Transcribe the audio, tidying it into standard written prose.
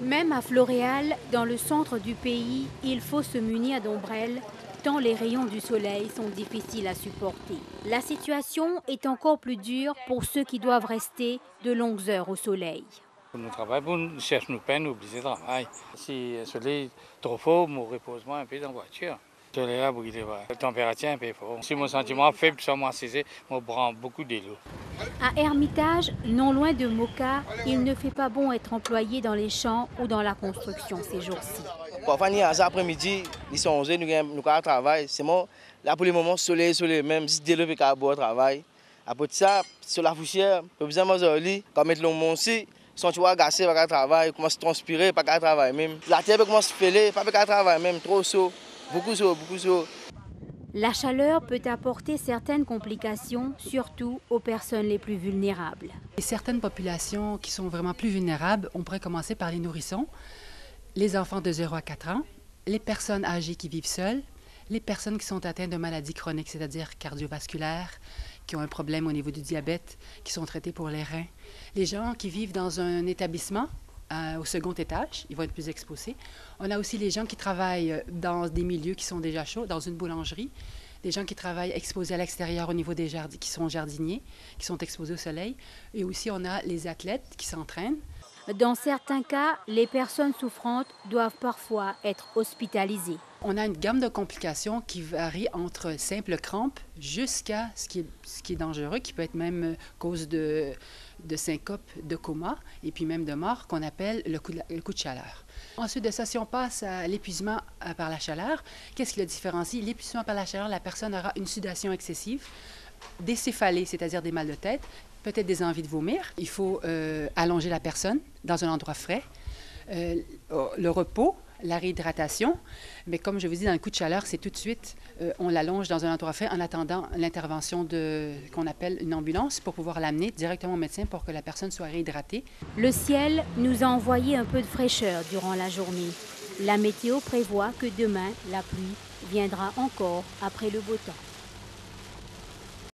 Même à Floréal, dans le centre du pays, il faut se munir d'ombrelles tant les rayons du soleil sont difficiles à supporter. La situation est encore plus dure pour ceux qui doivent rester de longues heures au soleil. Nous travaillons, nous cherchons nos peines, nous oublions le travail. Si le soleil est trop fort, nous reposons un peu dans la voiture. Le soleil a brûlé, la température est un peu forte. Si mon sentiment faible, ça m'a saisi, je prends beaucoup d'eau. À Hermitage, non loin de Moka, il ne fait pas bon être employé dans les champs ou dans la construction ces jours-ci. Parfois, il y a un après-midi, ils sont 11 nous travaillons. C'est bon, là pour le moment, soleil, même si dès le travail. Après ça, sur la poussière, peu besoin de lit, quand mettre le monde aussi, si tu vas gasser, pas travail, commence à transpirer, pas travail même. La terre commence à peler, pas travail même, trop chaud, beaucoup chaud, beaucoup chaud. La chaleur peut apporter certaines complications, surtout aux personnes les plus vulnérables. Et certaines populations qui sont vraiment plus vulnérables, on pourrait commencer par les nourrissons, les enfants de 0 à 4 ans, les personnes âgées qui vivent seules, les personnes qui sont atteintes de maladies chroniques, c'est-à-dire cardiovasculaires, qui ont un problème au niveau du diabète, qui sont traités pour les reins. Les gens qui vivent dans un établissement au second étage, ils vont être plus exposés. On a aussi les gens qui travaillent dans des milieux qui sont déjà chauds, dans une boulangerie, des gens qui travaillent exposés à l'extérieur au niveau des jardins, qui sont jardiniers, qui sont exposés au soleil. Et aussi, on a les athlètes qui s'entraînent. Dans certains cas, les personnes souffrantes doivent parfois être hospitalisées. On a une gamme de complications qui varie entre simples crampes jusqu'à ce qui est dangereux, qui peut être même cause de syncope, de coma et puis même de mort, qu'on appelle le coup de chaleur. Ensuite de ça, si on passe à l'épuisement par la chaleur, qu'est-ce qui le différencie? L'épuisement par la chaleur, la personne aura une sudation excessive, des céphalées, c'est-à-dire des mal de tête, peut-être des envies de vomir. Il faut allonger la personne dans un endroit frais, le repos, la réhydratation. Mais comme je vous dis, dans le coup de chaleur, c'est tout de suite, on l'allonge dans un endroit frais en attendant l'intervention qu'on appelle une ambulance pour pouvoir l'amener directement au médecin pour que la personne soit réhydratée. Le ciel nous a envoyé un peu de fraîcheur durant la journée. La météo prévoit que demain, la pluie viendra encore après le beau temps.